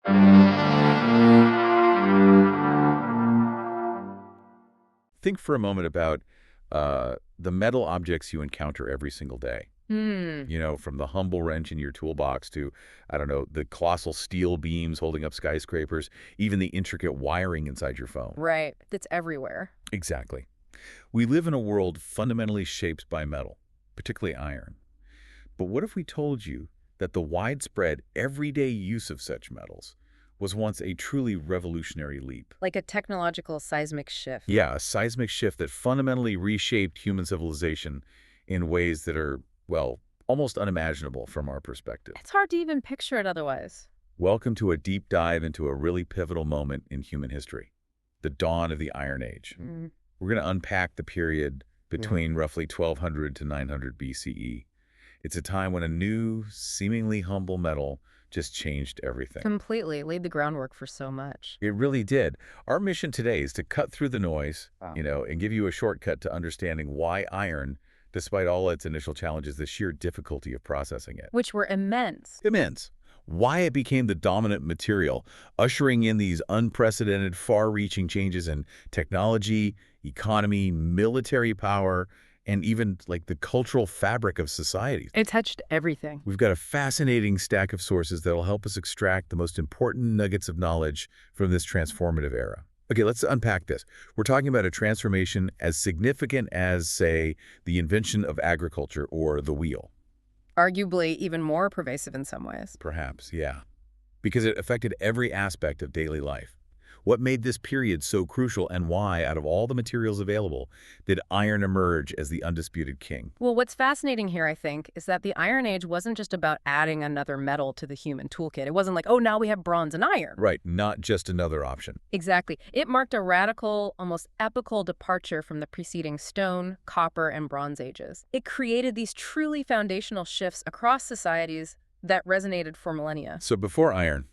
Think for a moment about the metal objects you encounter every single day. Hmm, You know, from the humble wrench in your toolbox to, I don't know, the colossal steel beams holding up skyscrapers, even the intricate wiring inside your phone. right. It's everywhere. Exactly. We live in a world fundamentally shaped by metal, particularly iron. But what if we told you that the widespread, everyday use of such metals was once a truly revolutionary leap? Like a technological seismic shift. Yeah, a seismic shift that fundamentally reshaped human civilization in ways that are, well, almost unimaginable from our perspective. It's hard to even picture it otherwise. Welcome to a deep dive into a really pivotal moment in human history, the dawn of the Iron Age. Mm. We're going to unpack the period between roughly 1200 to 900 BCE. It's a time when a new, seemingly humble metal just changed everything. Completely laid the groundwork for so much. It really did. Our mission today is to cut through the noise, Wow. and give you a shortcut to understanding why iron, despite all its initial challenges, the sheer difficulty of processing it. Which were immense. Immense. Why it became the dominant material, ushering in these unprecedented, far-reaching changes in technology, economy, military power, and even like the cultural fabric of society. It touched everything. We've got a fascinating stack of sources that will help us extract the most important nuggets of knowledge from this transformative era. Okay, let's unpack this. We're talking about a transformation as significant as, say, the invention of agriculture or the wheel. Arguably even more pervasive in some ways. Perhaps, yeah. Because it affected every aspect of daily life. What made this period so crucial, and why, out of all the materials available, did iron emerge as the undisputed king? Well, what's fascinating here, I think, is that the Iron Age wasn't just about adding another metal to the human toolkit. It wasn't like, oh, now we have bronze and iron. Right, not just another option. Exactly. It marked a radical, almost epical departure from the preceding Stone, Copper, and Bronze Ages. It created these truly foundational shifts across societies that resonated for millennia. So before iron,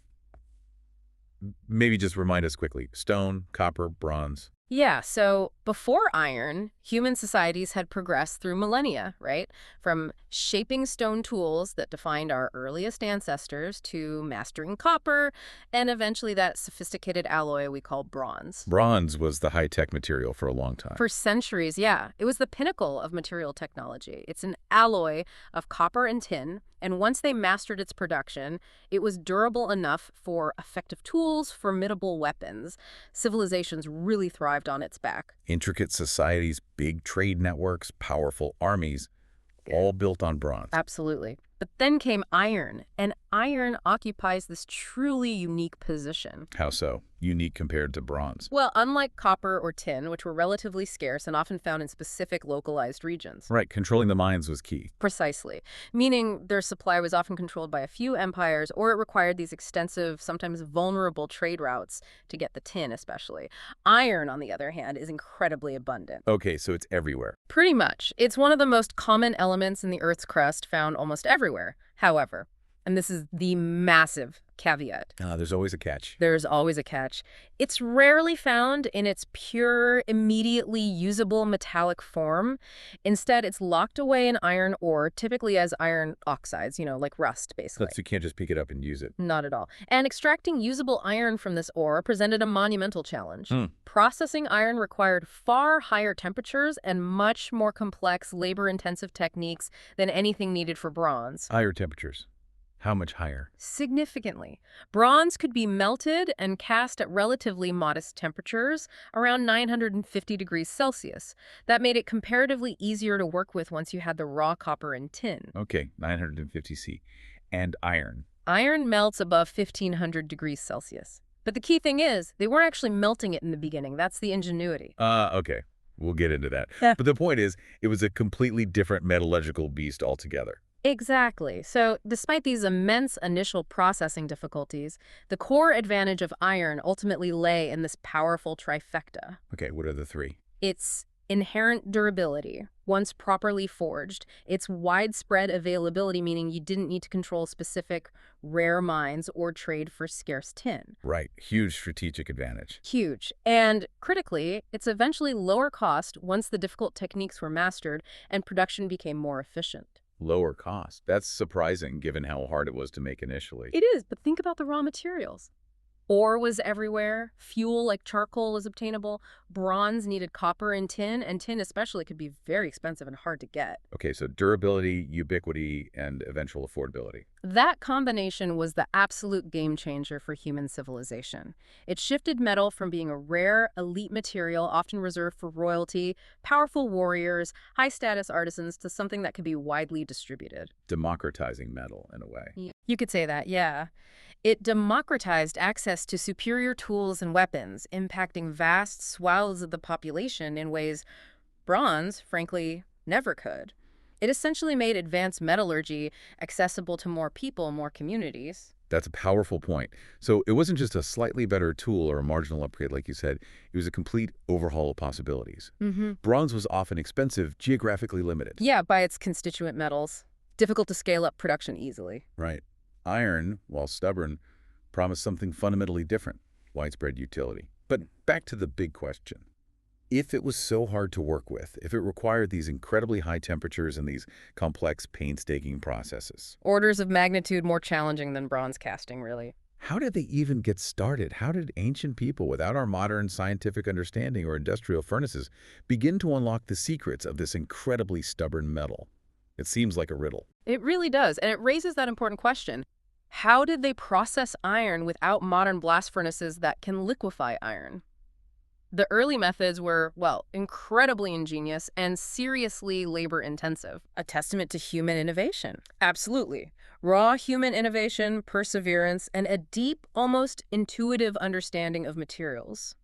maybe just remind us quickly. Stone, copper, bronze. Yeah, so before iron, human societies had progressed through millennia, right? From shaping stone tools that defined our earliest ancestors to mastering copper and eventually that sophisticated alloy we call bronze. Bronze was the high-tech material for a long time. For centuries, yeah, it was the pinnacle of material technology. It's an alloy of copper and tin, and once they mastered its production, it was durable enough for effective tools, formidable weapons. Civilizations really thrived on its back. Intricate societies, big trade networks, powerful armies, all built on bronze. Absolutely. But then came iron, and iron occupies this truly unique position. How so? Unique compared to bronze. Well, unlike copper or tin, which were relatively scarce and often found in specific localized regions. Right, controlling the mines was key. Precisely. Meaning their supply was often controlled by a few empires, or it required these extensive, sometimes vulnerable trade routes to get the tin, especially. Iron, on the other hand, is incredibly abundant. Okay, so it's everywhere. Pretty much. It's one of the most common elements in the Earth's crust, found almost everywhere. However, and this is the massive caveat, There's always a catch. there's always a catch. It's rarely found in its pure, immediately usable metallic form. Instead, it's locked away in iron ore, typically as iron oxides, like rust, basically. So you can't just pick it up and use it. Not at all. And extracting usable iron from this ore presented a monumental challenge. Processing iron required far higher temperatures and much more complex, labor-intensive techniques than anything needed for bronze. Higher temperatures. How much higher? Significantly. Bronze could be melted and cast at relatively modest temperatures, around 950 degrees Celsius. That made it comparatively easier to work with once you had the raw copper and tin. Okay, 950 C. And iron. Iron melts above 1500 degrees Celsius. But the key thing is, they weren't actually melting it in the beginning. That's the ingenuity. Okay. We'll get into that. Yeah. But the point is, it was a completely different metallurgical beast altogether. Exactly. So despite these immense initial processing difficulties, the core advantage of iron ultimately lay in this powerful trifecta. Okay, what are the three? Its inherent durability, once properly forged, its widespread availability, meaning you didn't need to control specific rare mines or trade for scarce tin. Right, huge strategic advantage. Huge. And critically, it's eventually lower cost once the difficult techniques were mastered and production became more efficient. Lower cost. That's surprising given how hard it was to make initially. It is, but think about the raw materials. Ore was everywhere. Fuel like charcoal was obtainable. Bronze needed copper and tin especially could be very expensive and hard to get. Okay, so durability, ubiquity, and eventual affordability. That combination was the absolute game changer for human civilization. It shifted metal from being a rare, elite material often reserved for royalty, powerful warriors, high-status artisans, to something that could be widely distributed. Democratizing metal, in a way. You could say that, yeah. It democratized access to superior tools and weapons, impacting vast swaths of the population in ways bronze, frankly, never could. It essentially made advanced metallurgy accessible to more people, more communities. That's a powerful point. So it wasn't just a slightly better tool or a marginal upgrade, like you said. It was a complete overhaul of possibilities. Bronze was often expensive, geographically limited. Yeah, by its constituent metals. Difficult to scale up production easily. Right. Iron, while stubborn, promised something fundamentally different, widespread utility. But back to the big question. If it was so hard to work with, if it required these incredibly high temperatures and these complex, painstaking processes, Orders of magnitude more challenging than bronze casting, really. how did they even get started? How did ancient people, without our modern scientific understanding or industrial furnaces, begin to unlock the secrets of this incredibly stubborn metal? It seems like a riddle. It really does, and it raises that important question. How did they process iron without modern blast furnaces that can liquefy iron? The early methods were, well, incredibly ingenious and seriously labor-intensive. A testament to human innovation. Absolutely. Raw human innovation, perseverance, and a deep, almost intuitive understanding of materials.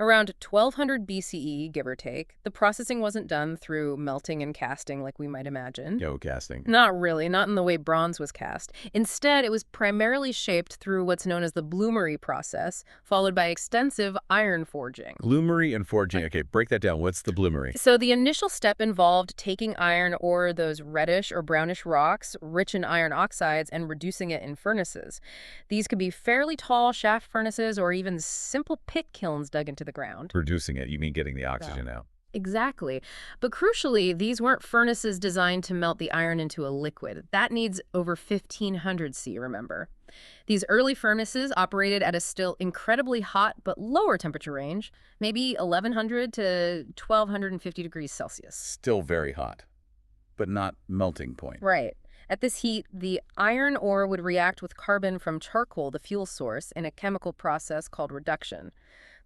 Around 1200 BCE, give or take, the processing wasn't done through melting and casting like we might imagine. Yo, casting. Not really, not in the way bronze was cast. Instead, it was primarily shaped through what's known as the bloomery process, followed by extensive iron forging. Bloomery and forging. Okay, break that down. What's the bloomery? So the initial step involved taking iron or those reddish or brownish rocks, rich in iron oxides, and reducing it in furnaces. These could be fairly tall shaft furnaces or even simple pit kilns dug into the ground. Reducing it, you mean getting the oxygen out. Exactly. But crucially, these weren't furnaces designed to melt the iron into a liquid. That needs over 1500 C, remember. These early furnaces operated at a still incredibly hot but lower temperature range, maybe 1100 to 1250 degrees Celsius. Still very hot, but not melting point. Right. At this heat, the iron ore would react with carbon from charcoal, the fuel source, in a chemical process called reduction.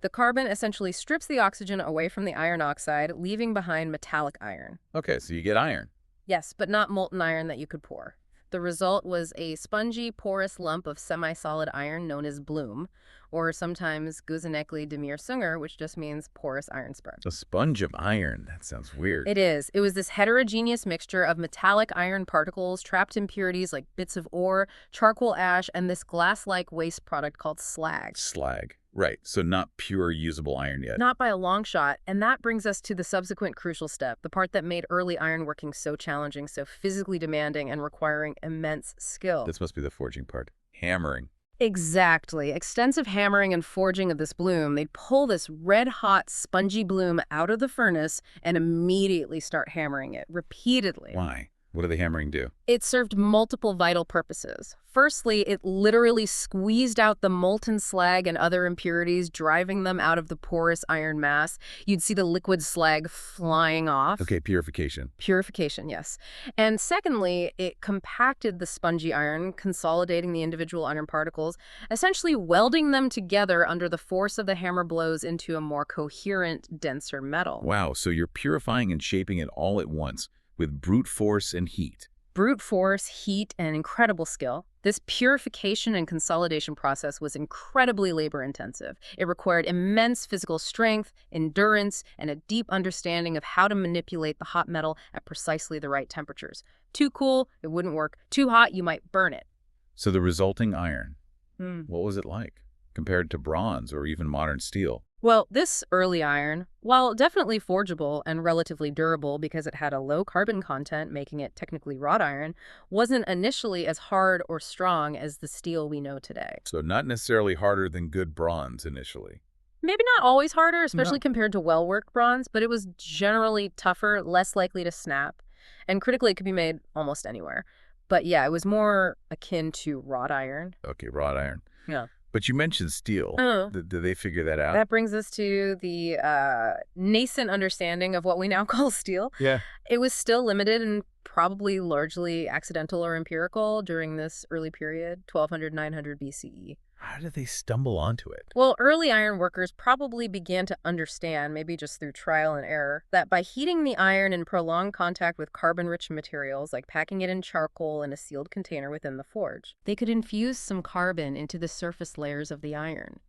The carbon essentially strips the oxygen away from the iron oxide, leaving behind metallic iron. Okay, so you get iron. Yes, but not molten iron that you could pour. The result was a spongy, porous lump of semi-solid iron known as bloom, or sometimes Gusenekli Demir Sunger, which just means porous iron sponge. A sponge of iron. That sounds weird. It is. It was this heterogeneous mixture of metallic iron particles, trapped impurities like bits of ore, charcoal ash, and this glass-like waste product called slag. Slag. Right, so not pure usable iron yet. Not by a long shot, and that brings us to the subsequent crucial step, the part that made early ironworking so challenging, so physically demanding, and requiring immense skill. This must be the forging part. Hammering. Exactly. Extensive hammering and forging of this bloom. They'd pull this red-hot, spongy bloom out of the furnace and immediately start hammering it, repeatedly. Why? What do the hammering do? It served multiple vital purposes. Firstly, it literally squeezed out the molten slag and other impurities, driving them out of the porous iron mass. You'd see the liquid slag flying off. Okay, purification. Purification, yes. And secondly, it compacted the spongy iron, consolidating the individual iron particles, essentially welding them together under the force of the hammer blows into a more coherent, denser metal. Wow, so you're purifying and shaping it all at once with brute force and heat. Brute force, heat, and incredible skill. This purification and consolidation process was incredibly labor-intensive. It required immense physical strength, endurance, and a deep understanding of how to manipulate the hot metal at precisely the right temperatures. Too cool, it wouldn't work. Too hot, you might burn it. So the resulting iron, what was it like compared to bronze or even modern steel? Well, this early iron, while definitely forgeable and relatively durable because it had a low carbon content, making it technically wrought iron, wasn't initially as hard or strong as the steel we know today. So not necessarily harder than good bronze initially. Maybe not always harder, especially compared to well-worked bronze, but it was generally tougher, less likely to snap, and critically it could be made almost anywhere. But yeah, it was more akin to wrought iron. Okay, wrought iron. Yeah. But you mentioned steel. Oh. Did they figure that out? That brings us to the nascent understanding of what we now call steel. Yeah. It was still limited and probably largely accidental or empirical during this early period, 1200, 900 BCE. How did they stumble onto it? Well, early iron workers probably began to understand, maybe just through trial and error, that by heating the iron in prolonged contact with carbon-rich materials, like packing it in charcoal in a sealed container within the forge, they could infuse some carbon into the surface layers of the iron.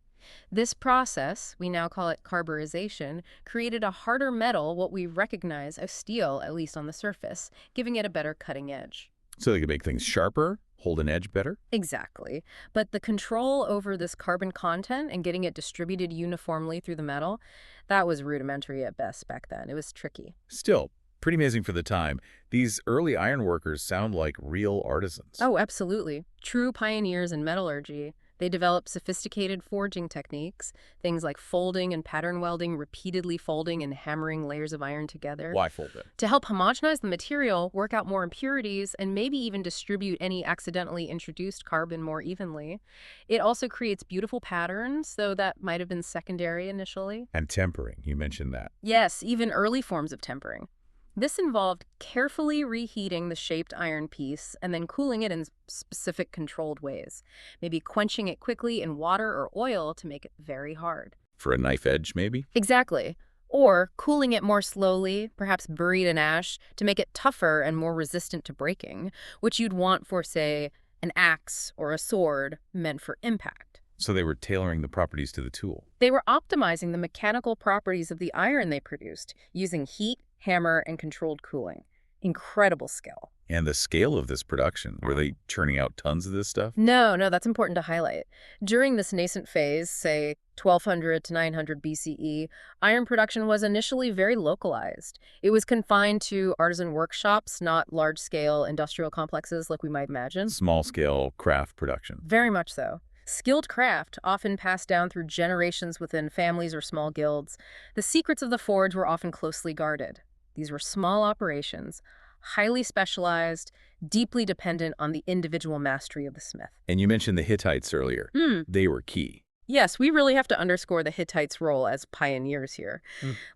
This process, we now call it carburization, created a harder metal, what we recognize as steel, at least on the surface, giving it a better cutting edge. So they could make things sharper, hold an edge better? Exactly. But the control over this carbon content and getting it distributed uniformly through the metal, that was rudimentary at best back then. It was tricky. Still, pretty amazing for the time. These early ironworkers sound like real artisans. Oh, absolutely. True pioneers in metallurgy. They developed sophisticated forging techniques, things like folding and pattern welding, repeatedly folding and hammering layers of iron together. Why fold it? To help homogenize the material, work out more impurities, and maybe even distribute any accidentally introduced carbon more evenly. It also creates beautiful patterns, though that might have been secondary initially. And tempering, you mentioned that. Yes, even early forms of tempering. This involved carefully reheating the shaped iron piece and then cooling it in specific controlled ways, maybe quenching it quickly in water or oil to make it very hard. For a knife edge, maybe? Exactly. Or cooling it more slowly, perhaps buried in ash, to make it tougher and more resistant to breaking, which you'd want for, say, an axe or a sword meant for impact. So they were tailoring the properties to the tool. They were optimizing the mechanical properties of the iron they produced, using heat, hammer, and controlled cooling. Incredible skill. And the scale of this production, were they churning out tons of this stuff? No, that's important to highlight. During this nascent phase, say 1200 to 900 BCE, iron production was initially very localized. It was confined to artisan workshops, not large-scale industrial complexes like we might imagine. Small-scale craft production. Very much so. Skilled craft, often passed down through generations within families or small guilds. The secrets of the forge were often closely guarded. These were small operations, highly specialized, deeply dependent on the individual mastery of the smith. And you mentioned the Hittites earlier. They were key. Yes, we really have to underscore the Hittites' role as pioneers here.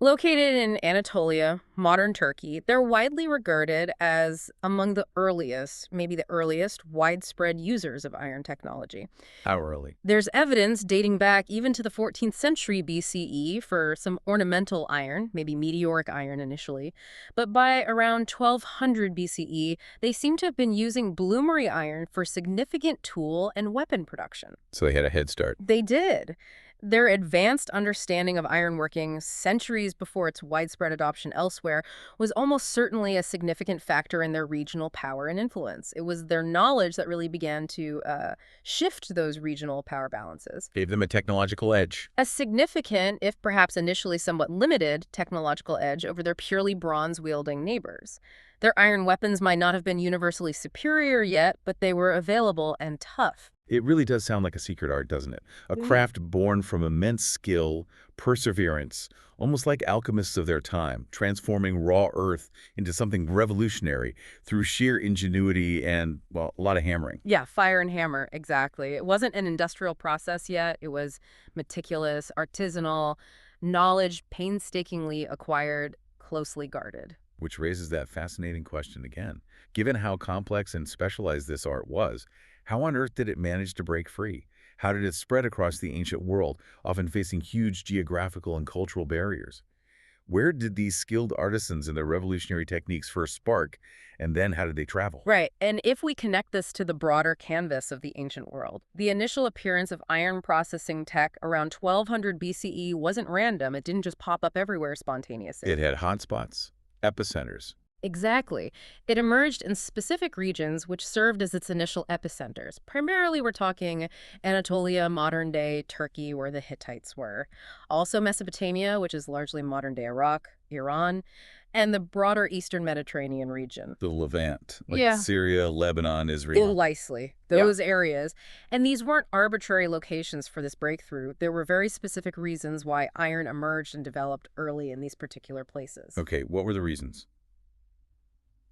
Located in Anatolia, modern Turkey, they're widely regarded as among the earliest, maybe the earliest, widespread users of iron technology. How early? There's evidence dating back even to the 14th century BCE for some ornamental iron, maybe meteoric iron initially. But by around 1200 BCE, they seem to have been using bloomery iron for significant tool and weapon production. So they had a head start. They did. Their advanced understanding of ironworking centuries before its widespread adoption elsewhere was almost certainly a significant factor in their regional power and influence. It was their knowledge that really began to shift those regional power balances. Gave them a technological edge. A significant, if perhaps initially somewhat limited, technological edge over their purely bronze-wielding neighbors. Their iron weapons might not have been universally superior yet, but they were available and tough. It really does sound like a secret art, doesn't it? A craft born from immense skill, perseverance, almost like alchemists of their time, transforming raw earth into something revolutionary through sheer ingenuity and, well, a lot of hammering. Yeah, fire and hammer, exactly. It wasn't an industrial process yet. It was meticulous, artisanal, knowledge painstakingly acquired, closely guarded. Which raises that fascinating question again. Given how complex and specialized this art was, how on earth did it manage to break free? How did it spread across the ancient world, often facing huge geographical and cultural barriers? Where did these skilled artisans and their revolutionary techniques first spark, and then how did they travel? Right, and if we connect this to the broader canvas of the ancient world, the initial appearance of iron processing tech around 1200 BCE wasn't random. It didn't just pop up everywhere spontaneously. It had hotspots, epicenters. Exactly. It emerged in specific regions which served as its initial epicenters. Primarily, we're talking Anatolia, modern-day Turkey, where the Hittites were. Also Mesopotamia, which is largely modern-day Iraq, Iran, and the broader Eastern Mediterranean region. The Levant, like Syria, Lebanon, Israel. Precisely. Those areas. And these weren't arbitrary locations for this breakthrough. There were very specific reasons why iron emerged and developed early in these particular places. Okay, what were the reasons?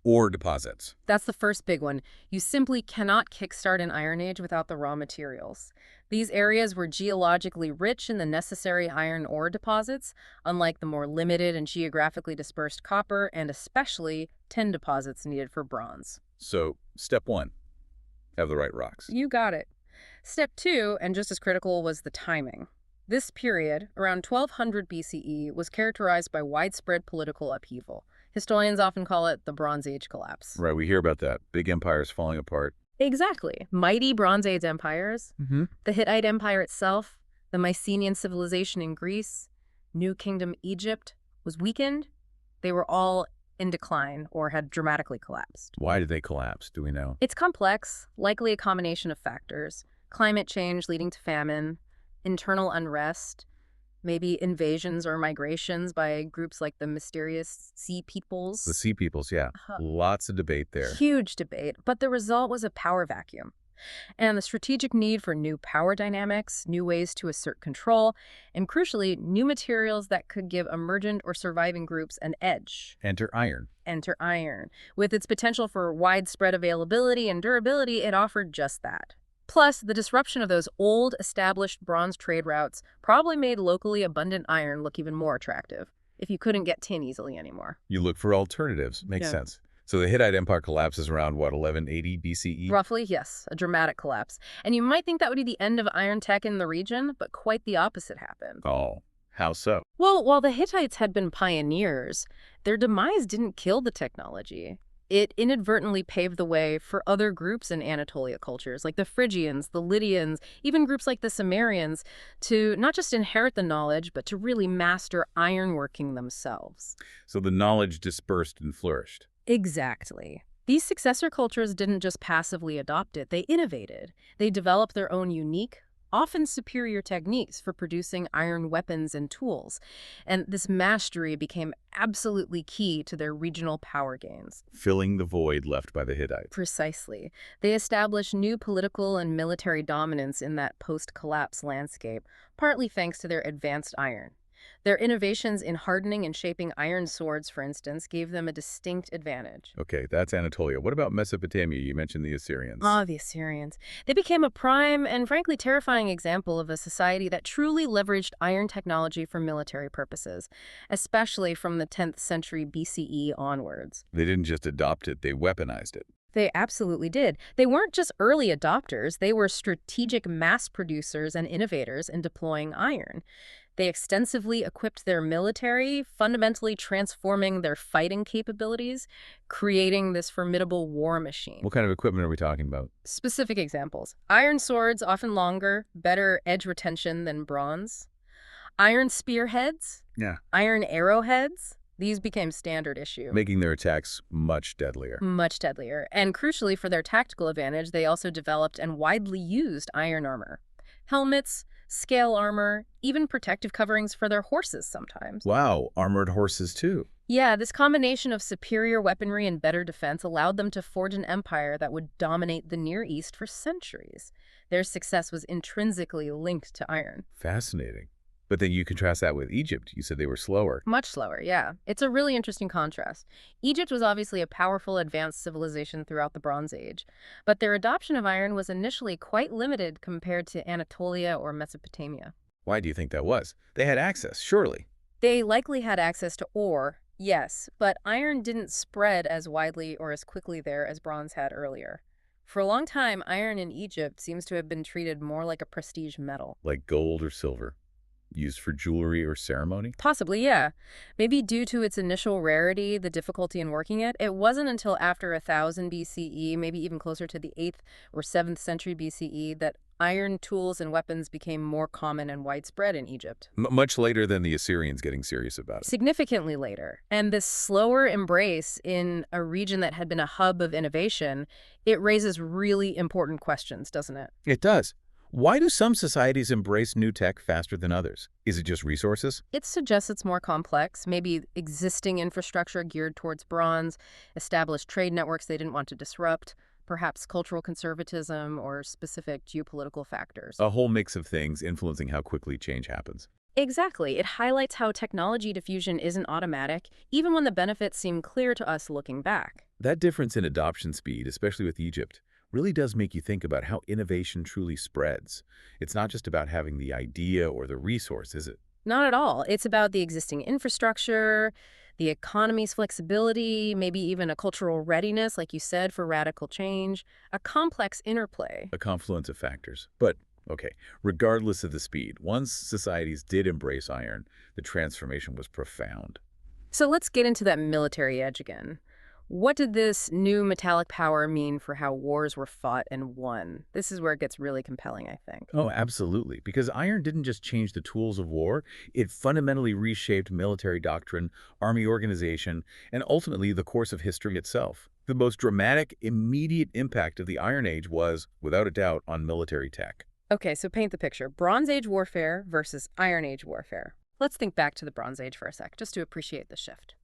Ore deposits. That's the first big one. You simply cannot kickstart an Iron Age without the raw materials. These areas were geologically rich in the necessary iron ore deposits, unlike the more limited and geographically dispersed copper and especially tin deposits needed for bronze. So, step one, have the right rocks. You got it. Step two, and just as critical, was the timing. This period, around 1200 BCE, was characterized by widespread political upheaval. Historians often call it the Bronze Age collapse. Right, we hear about that. Big empires falling apart. Exactly. Mighty Bronze Age empires, Mm-hmm. the Hittite Empire itself, the Mycenaean civilization in Greece, New Kingdom Egypt was weakened. They were all in decline or had dramatically collapsed. Why did they collapse? Do we know? It's complex, likely a combination of factors. Climate change leading to famine, internal unrest, maybe invasions or migrations by groups like the mysterious Sea Peoples. The Sea Peoples, yeah. Lots of debate there. Huge debate, but the result was a power vacuum. And the strategic need for new power dynamics, new ways to assert control, and crucially, new materials that could give emergent or surviving groups an edge. Enter iron. Enter iron. With its potential for widespread availability and durability, it offered just that. Plus, the disruption of those old, established bronze trade routes probably made locally abundant iron look even more attractive, if you couldn't get tin easily anymore. You look for alternatives. Makes Yeah. sense. So the Hittite Empire collapses around, what, 1180 BCE? Roughly, yes, a dramatic collapse. And you might think that would be the end of iron tech in the region, but quite the opposite happened. Oh, how so? Well, while the Hittites had been pioneers, their demise didn't kill the technology. It inadvertently paved the way for other groups in Anatolia cultures, like the Phrygians, the Lydians, even groups like the Sumerians, to not just inherit the knowledge, but to really master ironworking themselves. So the knowledge dispersed and flourished. Exactly. These successor cultures didn't just passively adopt it, they innovated. They developed their own unique, often superior techniques for producing iron weapons and tools. And this mastery became absolutely key to their regional power gains. Filling the void left by the Hittites. Precisely. They established new political and military dominance in that post-collapse landscape, partly thanks to their advanced iron. Their innovations in hardening and shaping iron swords, for instance, gave them a distinct advantage. Okay, that's Anatolia. What about Mesopotamia? You mentioned the Assyrians. The Assyrians. They became a prime and frankly terrifying example of a society that truly leveraged iron technology for military purposes, especially from the 10th century BCE onwards. They didn't just adopt it, they weaponized it. They absolutely did. They weren't just early adopters, they were strategic mass producers and innovators in deploying iron. They extensively equipped their military, fundamentally transforming their fighting capabilities, creating this formidable war machine. What kind of equipment are we talking about? Specific examples. Iron swords, often longer, better edge retention than bronze. Iron spearheads. Yeah. Iron arrowheads. These became standard issue. Making their attacks much deadlier. Much deadlier. And crucially for their tactical advantage, they also developed and widely used iron armor. Helmets, scale armor, even protective coverings for their horses sometimes. Wow, armored horses too. Yeah, this combination of superior weaponry and better defense allowed them to forge an empire that would dominate the Near East for centuries. Their success was intrinsically linked to iron. Fascinating. But then you contrast that with Egypt. You said they were slower. Much slower, yeah. It's a really interesting contrast. Egypt was obviously a powerful, advanced civilization throughout the Bronze Age, but their adoption of iron was initially quite limited compared to Anatolia or Mesopotamia. Why do you think that was? They had access, surely. They likely had access to ore, yes, but iron didn't spread as widely or as quickly there as bronze had earlier. For a long time, iron in Egypt seems to have been treated more like a prestige metal. Like gold or silver. Used for jewelry or ceremony? Possibly, yeah. Maybe due to its initial rarity, the difficulty in working it, it wasn't until after 1000 BCE, maybe even closer to the 8th or 7th century BCE, that iron tools and weapons became more common and widespread in Egypt. Much later than the Assyrians getting serious about it. Significantly later. And this slower embrace in a region that had been a hub of innovation, it raises really important questions, doesn't it? It does. Why do some societies embrace new tech faster than others? Is it just resources? It suggests it's more complex, maybe existing infrastructure geared towards bronze, established trade networks they didn't want to disrupt, perhaps cultural conservatism or specific geopolitical factors. A whole mix of things influencing how quickly change happens. Exactly. It highlights how technology diffusion isn't automatic, even when the benefits seem clear to us looking back. That difference in adoption speed, especially with Egypt, really does make you think about how innovation truly spreads. It's not just about having the idea or the resource, is it? Not at all. It's about the existing infrastructure, the economy's flexibility, maybe even a cultural readiness, like you said, for radical change, a complex interplay. A confluence of factors. But, okay, regardless of the speed, once societies did embrace iron, the transformation was profound. So let's get into that military edge again. What did this new metallic power mean for how wars were fought and won? This is where it gets really compelling, I think. Oh, absolutely. Because iron didn't just change the tools of war, it fundamentally reshaped military doctrine, army organization, and ultimately the course of history itself. The most dramatic, immediate impact of the Iron Age was, without a doubt, on military tech. Okay, so paint the picture. Bronze Age warfare versus Iron Age warfare. Let's think back to the Bronze Age for a sec, just to appreciate the shift.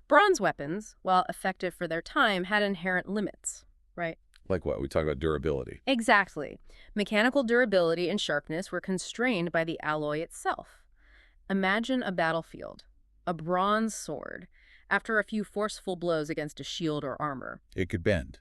Bronze weapons, while effective for their time, had inherent limits, right? Like what? We talk about durability. Exactly. Mechanical durability and sharpness were constrained by the alloy itself. Imagine a battlefield, a bronze sword, after a few forceful blows against a shield or armor. It could bend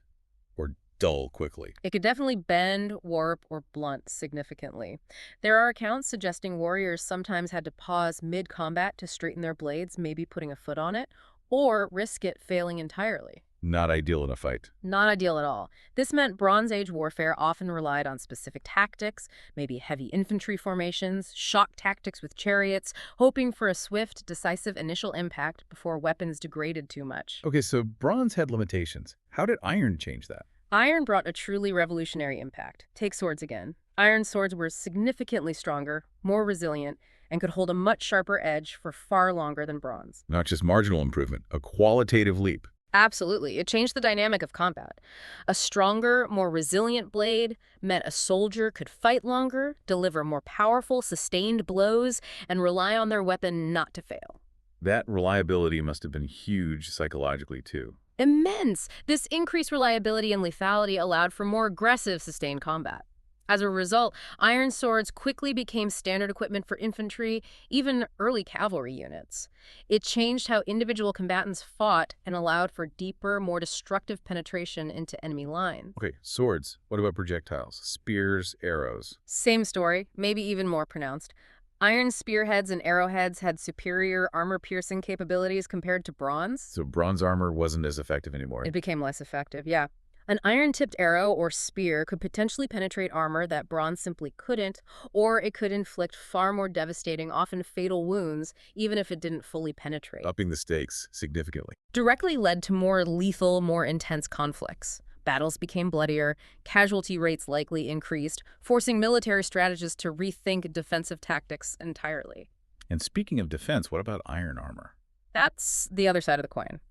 or dull quickly. It could definitely bend, warp, or blunt significantly. There are accounts suggesting warriors sometimes had to pause mid-combat to straighten their blades, maybe putting a foot on it, or risk it failing entirely. Not ideal in a fight. Not ideal at all. This meant Bronze Age warfare often relied on specific tactics, maybe heavy infantry formations, shock tactics with chariots, hoping for a swift, decisive initial impact before weapons degraded too much. Okay, so bronze had limitations. How did iron change that? Iron brought a truly revolutionary impact. Take swords again. Iron swords were significantly stronger, more resilient, and could hold a much sharper edge for far longer than bronze. Not just marginal improvement, a qualitative leap. Absolutely. It changed the dynamic of combat. A stronger, more resilient blade meant a soldier could fight longer, deliver more powerful, sustained blows, and rely on their weapon not to fail. That reliability must have been huge psychologically, too. Immense! This increased reliability and lethality allowed for more aggressive, sustained combat. As a result, iron swords quickly became standard equipment for infantry, even early cavalry units. It changed how individual combatants fought and allowed for deeper, more destructive penetration into enemy lines. Okay, swords. What about projectiles? Spears, arrows. Same story, maybe even more pronounced. Iron spearheads and arrowheads had superior armor-piercing capabilities compared to bronze. So bronze armor wasn't as effective anymore. It became less effective, yeah. An iron-tipped arrow or spear could potentially penetrate armor that bronze simply couldn't, or it could inflict far more devastating, often fatal wounds, even if it didn't fully penetrate. Upping the stakes significantly. Directly led to more lethal, more intense conflicts. Battles became bloodier, casualty rates likely increased, forcing military strategists to rethink defensive tactics entirely. And speaking of defense, what about iron armor? That's the other side of the coin.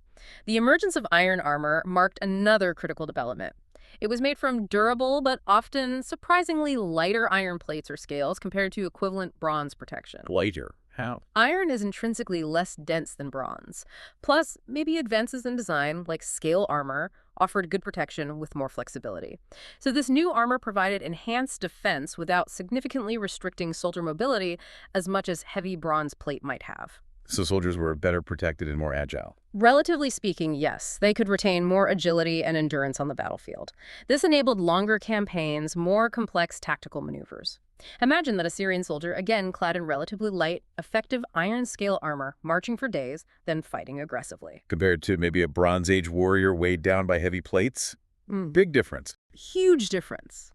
The emergence of iron armor marked another critical development. It was made from durable but often surprisingly lighter iron plates or scales compared to equivalent bronze protection. Lighter. How? Iron is intrinsically less dense than bronze. Plus, maybe advances in design, like scale armor, offered good protection with more flexibility. So this new armor provided enhanced defense without significantly restricting soldier mobility as much as heavy bronze plate might have. So soldiers were better protected and more agile. Relatively speaking, yes, they could retain more agility and endurance on the battlefield. This enabled longer campaigns, more complex tactical maneuvers. Imagine that Assyrian soldier, again clad in relatively light, effective iron scale armor, marching for days, then fighting aggressively. Compared to maybe a Bronze Age warrior weighed down by heavy plates? Big difference. Huge difference.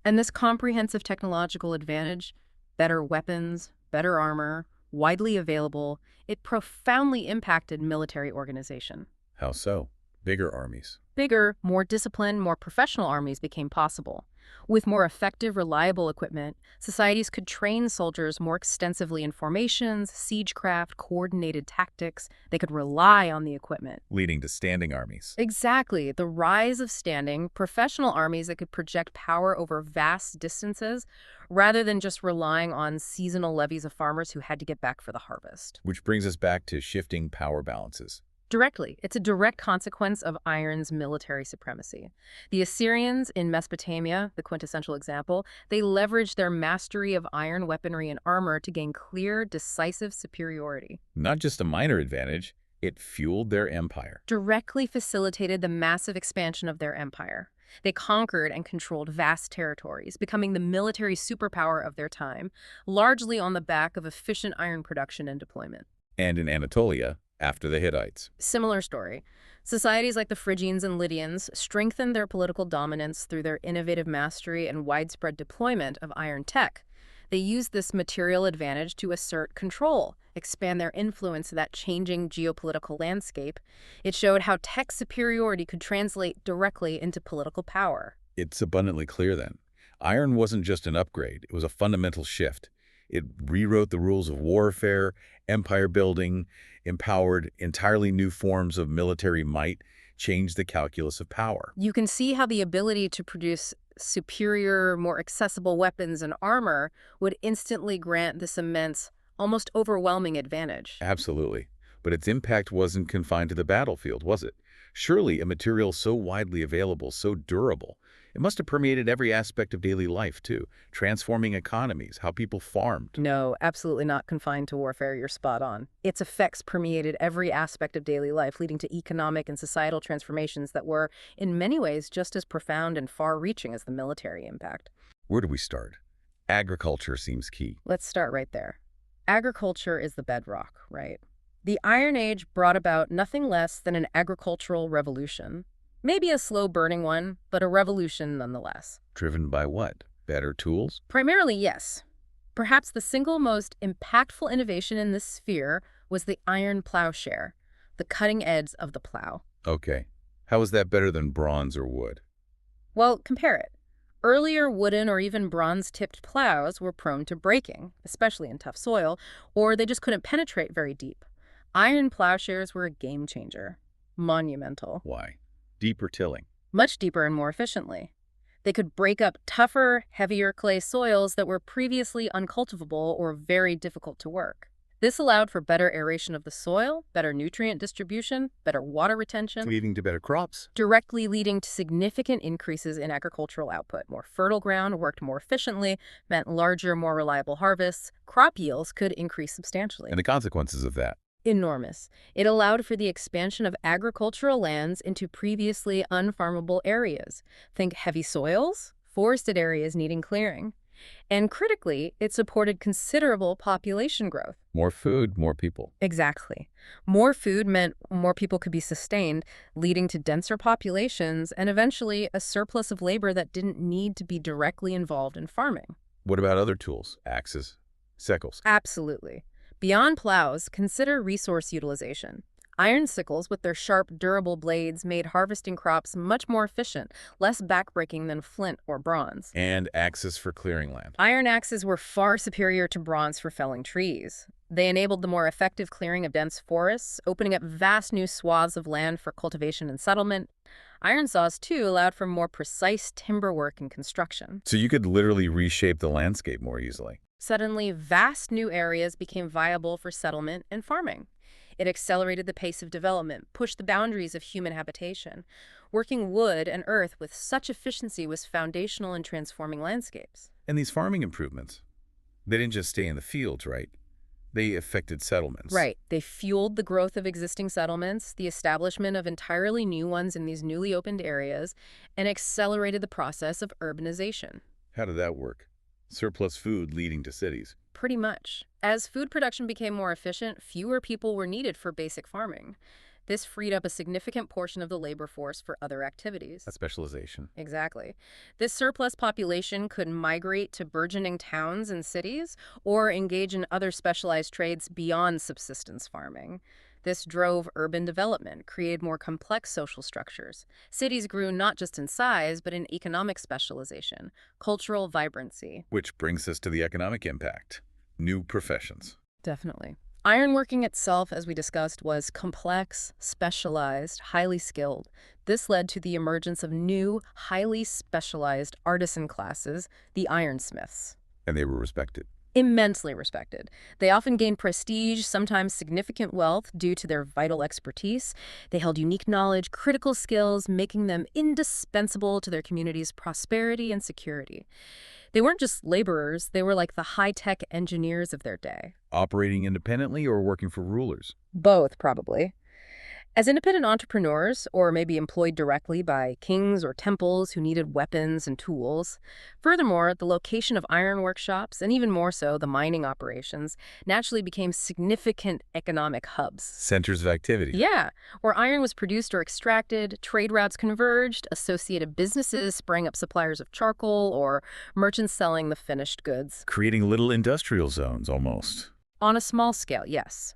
And this comprehensive technological advantage, better weapons, better armor, widely available, it profoundly impacted military organization. How so? Bigger armies. Bigger, more disciplined, more professional armies became possible. With more effective, reliable equipment, societies could train soldiers more extensively in formations, siegecraft, coordinated tactics. They could rely on the equipment. Leading to standing armies. Exactly. The rise of standing, professional armies that could project power over vast distances rather than just relying on seasonal levies of farmers who had to get back for the harvest. Which brings us back to shifting power balances. Directly. It's a direct consequence of iron's military supremacy. The Assyrians in Mesopotamia, the quintessential example, they leveraged their mastery of iron weaponry and armor to gain clear, decisive superiority. Not just a minor advantage, It fueled their empire. Directly facilitated the massive expansion of their empire. They conquered and controlled vast territories, becoming the military superpower of their time, largely on the back of efficient iron production and deployment. And in Anatolia, after the Hittites. Similar story. Societies like the Phrygians and Lydians strengthened their political dominance through their innovative mastery and widespread deployment of iron tech. They used this material advantage to assert control, expand their influence in that changing geopolitical landscape. It showed how tech superiority could translate directly into political power. It's abundantly clear then. Iron wasn't just an upgrade, it was a fundamental shift. It rewrote the rules of warfare, empire building, empowered entirely new forms of military might, changed the calculus of power. You can see how the ability to produce superior, more accessible weapons and armor would instantly grant this immense, almost overwhelming advantage. Absolutely. But its impact wasn't confined to the battlefield, was it? Surely a material so widely available, so durable, it must have permeated every aspect of daily life, too, transforming economies, how people farmed. No, absolutely not confined to warfare. You're spot on. Its effects permeated every aspect of daily life, leading to economic and societal transformations that were, in many ways, just as profound and far-reaching as the military impact. Where do we start? Agriculture seems key. Let's start right there. Agriculture is the bedrock, right? The Iron Age brought about nothing less than an agricultural revolution. Maybe a slow-burning one, but a revolution nonetheless. Driven by what? Better tools? Primarily, yes. Perhaps the single most impactful innovation in this sphere was the iron plowshare, the cutting edge of the plow. Okay. How is that better than bronze or wood? Well, compare it. Earlier wooden or even bronze-tipped plows were prone to breaking, especially in tough soil, or they just couldn't penetrate very deep. Iron plowshares were a game changer. Monumental. Why? Deeper tilling. Much deeper and more efficiently. They could break up tougher, heavier clay soils that were previously uncultivable or very difficult to work. This allowed for better aeration of the soil, better nutrient distribution, better water retention, Leading to better crops. directly leading to significant increases in agricultural output. More fertile ground worked more efficiently, meant larger, more reliable harvests. Crop yields could increase substantially. And the consequences of that. Enormous. It allowed for the expansion of agricultural lands into previously unfarmable areas. Think heavy soils, forested areas needing clearing. And critically, it supported considerable population growth. More food, more people. Exactly. More food meant more people could be sustained, leading to denser populations and eventually a surplus of labor that didn't need to be directly involved in farming. What about other tools? Axes, sickles. Absolutely. Beyond plows, consider resource utilization. Iron sickles with their sharp, durable blades made harvesting crops much more efficient, less backbreaking than flint or bronze. And axes for clearing land. Iron axes were far superior to bronze for felling trees. They enabled the more effective clearing of dense forests, opening up vast new swaths of land for cultivation and settlement. Iron saws, too, allowed for more precise timber work and construction. So you could literally reshape the landscape more easily. Suddenly, vast new areas became viable for settlement and farming. It accelerated the pace of development, pushed the boundaries of human habitation. Working wood and earth with such efficiency was foundational in transforming landscapes. And these farming improvements, they didn't just stay in the fields, right? They affected settlements. Right. They fueled the growth of existing settlements, the establishment of entirely new ones in these newly opened areas, and accelerated the process of urbanization. How did that work? Surplus food leading to cities. Pretty much. As food production became more efficient, fewer people were needed for basic farming. This freed up a significant portion of the labor force for other activities. A specialization. Exactly. This surplus population could migrate to burgeoning towns and cities or engage in other specialized trades beyond subsistence farming. This drove urban development, created more complex social structures. Cities grew not just in size, but in economic specialization, cultural vibrancy. Which brings us to the economic impact. New professions. Definitely. Ironworking itself, as we discussed, was complex, specialized, highly skilled. This led to the emergence of new, highly specialized artisan classes, the ironsmiths. And they were respected. Immensely respected. They often gained prestige, sometimes significant wealth, due to their vital expertise. They held unique knowledge, critical skills, making them indispensable to their community's prosperity and security. They weren't just laborers, they were like the high-tech engineers of their day. Operating independently or working for rulers? Both, probably. As independent entrepreneurs, or maybe employed directly by kings or temples who needed weapons and tools. Furthermore, the location of iron workshops, and even more so, the mining operations, naturally became significant economic hubs. Centers of activity. Yeah, where iron was produced or extracted, trade routes converged, associated businesses sprang up suppliers of charcoal, or merchants selling the finished goods. Creating little industrial zones, almost. On a small scale, yes.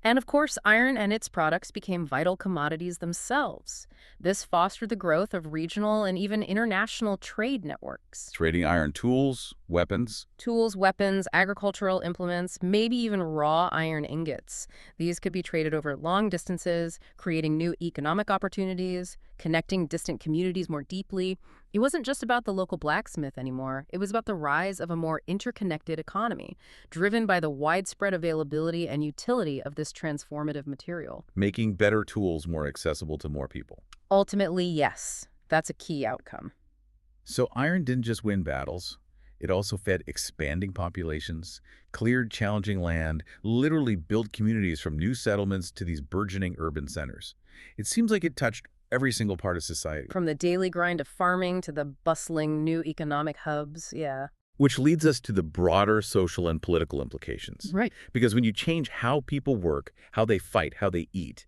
And of course, iron and its products became vital commodities themselves. This fostered the growth of regional and even international trade networks. Trading iron tools, weapons. Tools, weapons, agricultural implements, maybe even raw iron ingots. These could be traded over long distances, creating new economic opportunities, connecting distant communities more deeply. It wasn't just about the local blacksmith anymore. It was about the rise of a more interconnected economy, driven by the widespread availability and utility of this transformative material. Making better tools more accessible to more people. Ultimately, yes, that's a key outcome. So iron didn't just win battles. It also fed expanding populations, cleared challenging land, literally built communities from new settlements to these burgeoning urban centers. It seems like it touched every single part of society. From the daily grind of farming to the bustling new economic hubs, yeah. Which leads us to the broader social and political implications. Right. Because when you change how people work, how they fight, how they eat,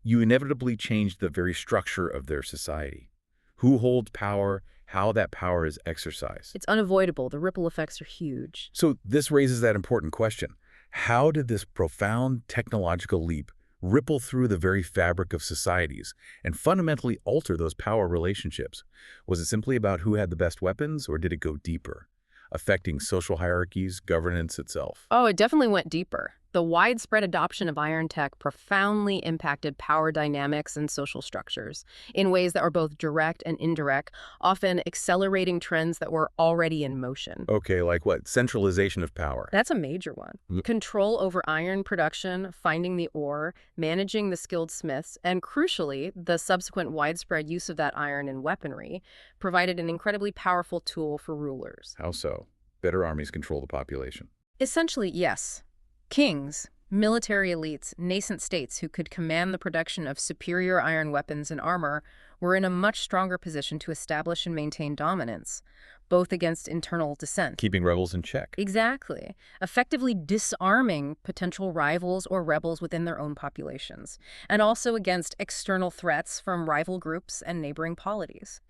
you inevitably change the very structure of their society. Who holds power, how that power is exercised. It's unavoidable. The ripple effects are huge. So this raises that important question. How did this profound technological leap ripple through the very fabric of societies and fundamentally alter those power relationships? Was it simply about who had the best weapons, or did it go deeper, affecting social hierarchies, governance itself? Oh, it definitely went deeper. The widespread adoption of iron tech profoundly impacted power dynamics and social structures in ways that were both direct and indirect, often accelerating trends that were already in motion. Okay, like what? Centralization of power. That's a major one. Control over iron production, finding the ore, managing the skilled smiths, and crucially, the subsequent widespread use of that iron in weaponry provided an incredibly powerful tool for rulers. How so? Better armies control the population. Essentially, yes. Kings, military elites, nascent states who could command the production of superior iron weapons and armor were in a much stronger position to establish and maintain dominance, both against internal dissent. Keeping rebels in check. Exactly. Effectively disarming potential rivals or rebels within their own populations, and also against external threats from rival groups and neighboring polities.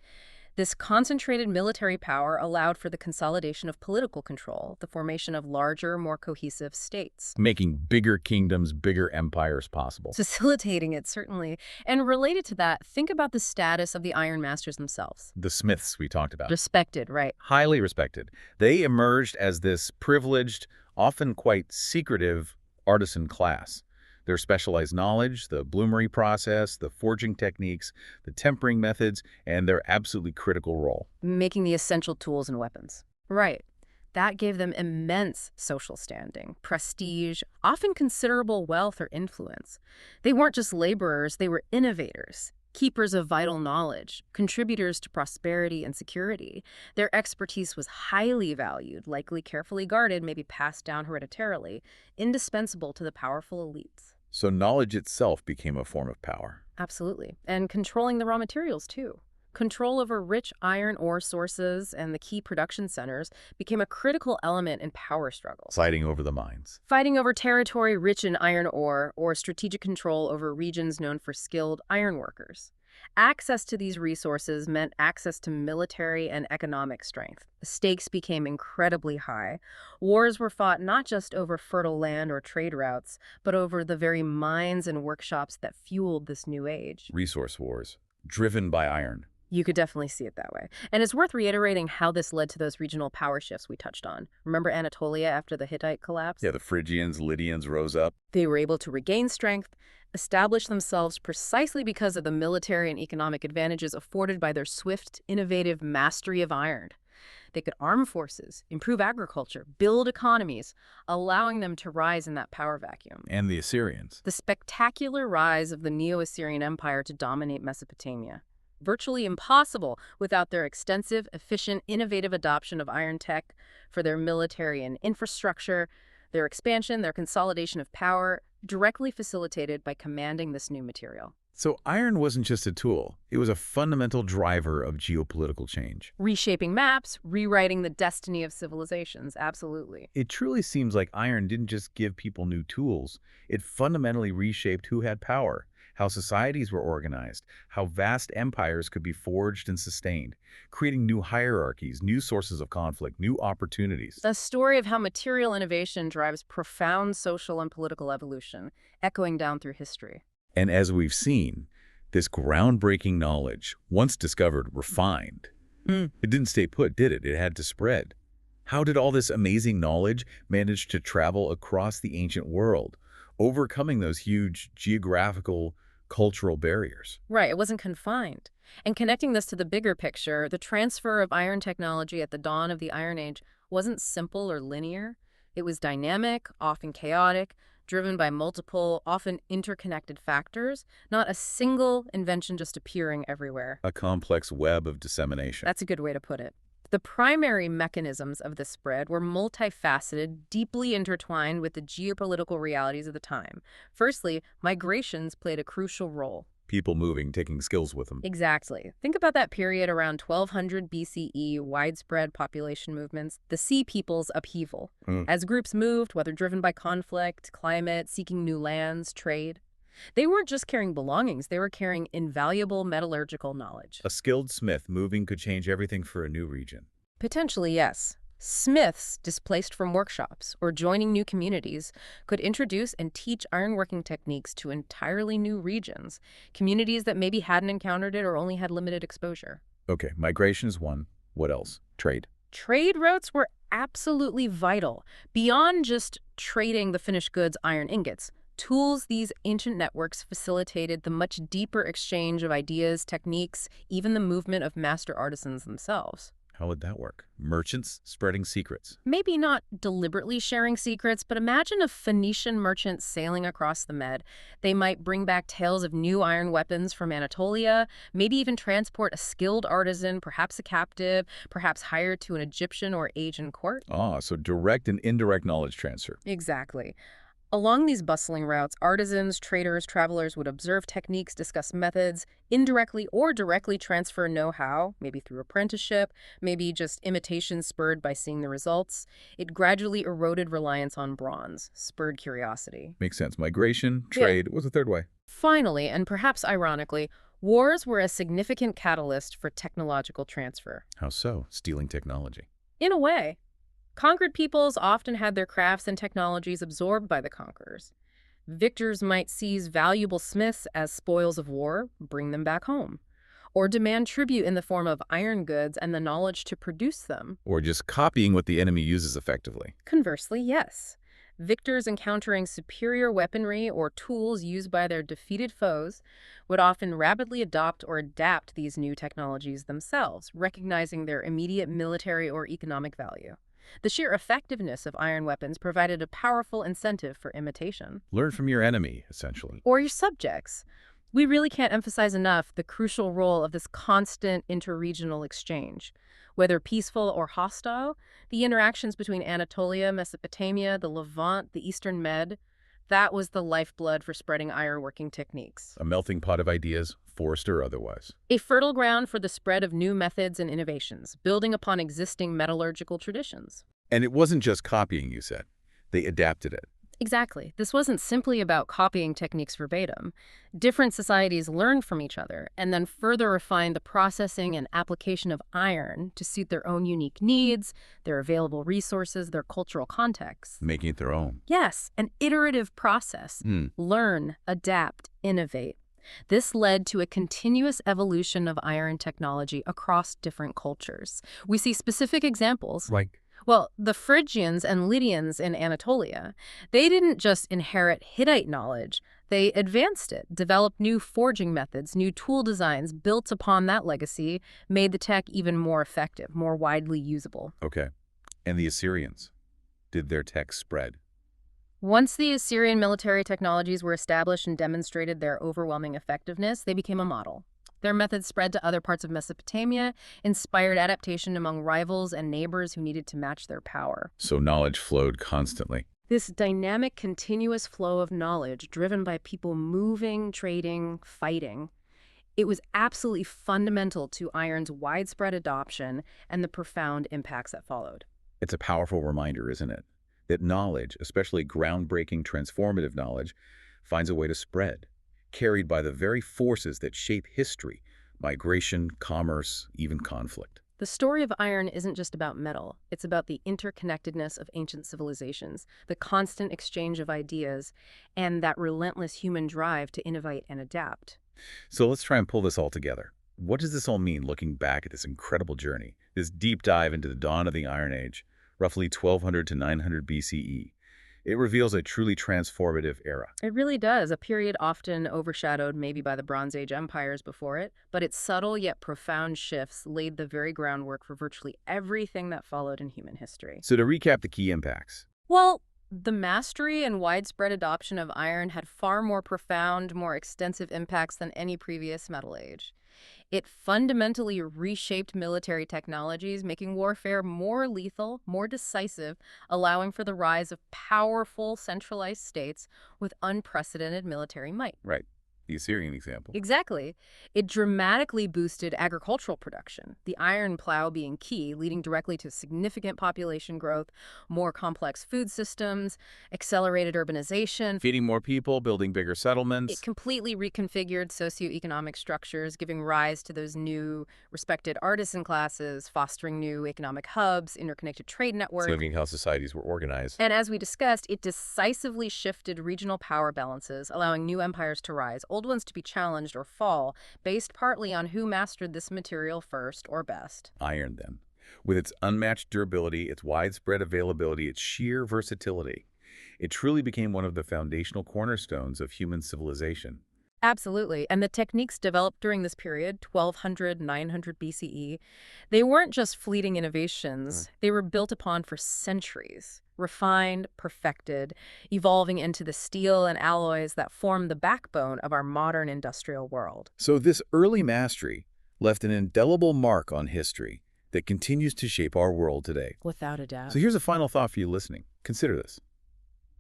This concentrated military power allowed for the consolidation of political control, the formation of larger, more cohesive states. Making bigger kingdoms, bigger empires possible. Facilitating it, certainly. And related to that, think about the status of the Iron Masters themselves. The Smiths we talked about. Respected, right? Highly respected. They emerged as this privileged, often quite secretive artisan class. Their specialized knowledge, the bloomery process, the forging techniques, the tempering methods, and their absolutely critical role. Making the essential tools and weapons. Right. That gave them immense social standing, prestige, often considerable wealth or influence. They weren't just laborers, they were innovators, keepers of vital knowledge, contributors to prosperity and security. Their expertise was highly valued, likely carefully guarded, maybe passed down hereditarily, indispensable to the powerful elites. So knowledge itself became a form of power. Absolutely. And controlling the raw materials, too. Control over rich iron ore sources and the key production centers became a critical element in power struggles. Fighting over the mines. Fighting over territory rich in iron ore, or strategic control over regions known for skilled iron workers. Access to these resources meant access to military and economic strength. The stakes became incredibly high. Wars were fought not just over fertile land or trade routes, but over the very mines and workshops that fueled this new age. Resource wars, driven by iron. You could definitely see it that way. And it's worth reiterating how this led to those regional power shifts we touched on. Remember Anatolia after the Hittite collapse? Yeah, the Phrygians, Lydians rose up. They were able to regain strength, establish themselves precisely because of the military and economic advantages afforded by their swift, innovative mastery of iron. They could arm forces, improve agriculture, build economies, allowing them to rise in that power vacuum. And the Assyrians. The spectacular rise of the Neo-Assyrian Empire to dominate Mesopotamia. Virtually impossible without their extensive, efficient, innovative adoption of iron tech for their military and infrastructure, their expansion, their consolidation of power, directly facilitated by commanding this new material. So iron wasn't just a tool. It was a fundamental driver of geopolitical change. Reshaping maps, rewriting the destiny of civilizations, absolutely. It truly seems like iron didn't just give people new tools. It fundamentally reshaped who had power, how societies were organized, how vast empires could be forged and sustained, creating new hierarchies, new sources of conflict, new opportunities. A story of how material innovation drives profound social and political evolution, echoing down through history. And as we've seen, this groundbreaking knowledge, once discovered, refined. It didn't stay put, did it? It had to spread. How did all this amazing knowledge manage to travel across the ancient world, overcoming those huge geographical, cultural barriers? Right, it wasn't confined. And connecting this to the bigger picture, the transfer of iron technology at the dawn of the Iron Age wasn't simple or linear. It was dynamic, often chaotic, driven by multiple, often interconnected factors, not a single invention just appearing everywhere. A complex web of dissemination. That's a good way to put it. The primary mechanisms of this spread were multifaceted, deeply intertwined with the geopolitical realities of the time. Firstly, migrations played a crucial role. People moving, taking skills with them. Exactly. Think about that period around 1200 BCE, widespread population movements, the Sea People's upheaval. As groups moved, whether driven by conflict, climate, seeking new lands, trade, they weren't just carrying belongings, they were carrying invaluable metallurgical knowledge. A skilled smith moving could change everything for a new region. Potentially, yes. Smiths, displaced from workshops or joining new communities, could introduce and teach ironworking techniques to entirely new regions, communities that maybe hadn't encountered it or only had limited exposure. Okay, migration is one. What else? Trade. Trade routes were absolutely vital. Beyond just trading the finished goods, iron ingots, tools, these ancient networks facilitated the much deeper exchange of ideas, techniques, even the movement of master artisans themselves. How would that work? Merchants spreading secrets. Maybe not deliberately sharing secrets, but imagine a Phoenician merchant sailing across the Med. They might bring back tales of new iron weapons from Anatolia, maybe even transport a skilled artisan, perhaps a captive, perhaps hired to an Egyptian or Asian court. Ah, so direct and indirect knowledge transfer. Exactly. Along these bustling routes, artisans, traders, travelers would observe techniques, discuss methods, indirectly or directly transfer know-how, maybe through apprenticeship, maybe just imitation spurred by seeing the results. It gradually eroded reliance on bronze, spurred curiosity. Makes sense. Migration, trade. What's the third way? Finally, and perhaps ironically, wars were a significant catalyst for technological transfer. How so? Stealing technology. In a way. Conquered peoples often had their crafts and technologies absorbed by the conquerors. Victors might seize valuable smiths as spoils of war, bring them back home, or demand tribute in the form of iron goods and the knowledge to produce them. Or just copying what the enemy uses effectively. Conversely, yes. Victors encountering superior weaponry or tools used by their defeated foes would often rapidly adopt or adapt these new technologies themselves, recognizing their immediate military or economic value. The sheer effectiveness of iron weapons provided a powerful incentive for imitation. Learn from your enemy, essentially. Or your subjects. We really can't emphasize enough the crucial role of this constant interregional exchange. Whether peaceful or hostile, the interactions between Anatolia, Mesopotamia, the Levant, the Eastern Med, that was the lifeblood for spreading ironworking techniques. A melting pot of ideas, forced or otherwise. A fertile ground for the spread of new methods and innovations, building upon existing metallurgical traditions. And it wasn't just copying, you said. They adapted it. Exactly. This wasn't simply about copying techniques verbatim. Different societies learned from each other and then further refined the processing and application of iron to suit their own unique needs, their available resources, their cultural contexts. Making it their own. Yes, an iterative process. Learn, adapt, innovate. This led to a continuous evolution of iron technology across different cultures. We see specific examples. Like? Well, the Phrygians and Lydians in Anatolia, they didn't just inherit Hittite knowledge, they advanced it, developed new forging methods, new tool designs built upon that legacy, made the tech even more effective, more widely usable. Okay. And the Assyrians? Did their tech spread? Once the Assyrian military technologies were established and demonstrated their overwhelming effectiveness, they became a model. Their methods spread to other parts of Mesopotamia, inspired adaptation among rivals and neighbors who needed to match their power. So knowledge flowed constantly. This dynamic, continuous flow of knowledge driven by people moving, trading, fighting. It was absolutely fundamental to iron's widespread adoption and the profound impacts that followed. It's a powerful reminder, isn't it? That knowledge, especially groundbreaking, transformative knowledge, finds a way to spread, carried by the very forces that shape history, migration, commerce, even conflict. The story of iron isn't just about metal. It's about the interconnectedness of ancient civilizations, the constant exchange of ideas, and that relentless human drive to innovate and adapt. So let's try and pull this all together. What does this all mean looking back at this incredible journey, this deep dive into the dawn of the Iron Age, roughly 1200 to 900 BCE? It reveals a truly transformative era. It really does, a period often overshadowed maybe by the Bronze Age empires before it, but its subtle yet profound shifts laid the very groundwork for virtually everything that followed in human history. So to recap the key impacts. Well, the mastery and widespread adoption of iron had far more profound, more extensive impacts than any previous metal age. It fundamentally reshaped military technologies, making warfare more lethal, more decisive, allowing for the rise of powerful, centralized states with unprecedented military might. Right. The Assyrian example. Exactly. It dramatically boosted agricultural production, the iron plow being key, leading directly to significant population growth, more complex food systems, accelerated urbanization. Feeding more people, building bigger It settlements. completely reconfigured socioeconomic structures, giving rise to those new respected artisan classes, fostering new economic hubs, interconnected trade networks. Living how societies were organized. And as we discussed, it decisively shifted regional power balances, allowing new empires to rise, old ones to be challenged or fall, based partly on who mastered this material first or best. Iron, then. With its unmatched durability, its widespread availability, its sheer versatility, it truly became one of the foundational cornerstones of human civilization. Absolutely. And the techniques developed during this period, 1200, 900 BCE, they weren't just fleeting innovations. They were built upon for centuries, refined, perfected, evolving into the steel and alloys that form the backbone of our modern industrial world. So this early mastery left an indelible mark on history that continues to shape our world today. Without a doubt. So here's a final thought for you listening. Consider this.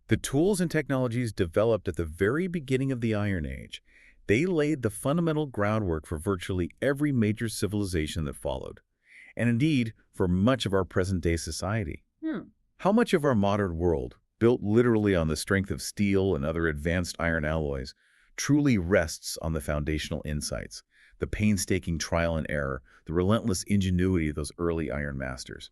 The tools and technologies developed at the very beginning of the Iron Age, they laid the fundamental groundwork for virtually every major civilization that followed, and indeed for much of our present-day society. How much of our modern world, built literally on the strength of steel and other advanced iron alloys, truly rests on the foundational insights, the painstaking trial and error, the relentless ingenuity of those early iron masters,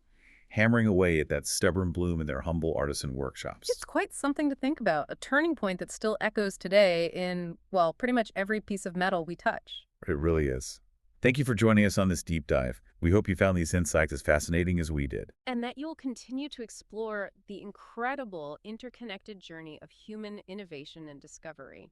hammering away at that stubborn bloom in their humble artisan workshops? It's quite something to think about, a turning point that still echoes today in, well, pretty much every piece of metal we touch. It really is. Thank you for joining us on this deep dive. We hope you found these insights as fascinating as we did. And that you'll continue to explore the incredible interconnected journey of human innovation and discovery.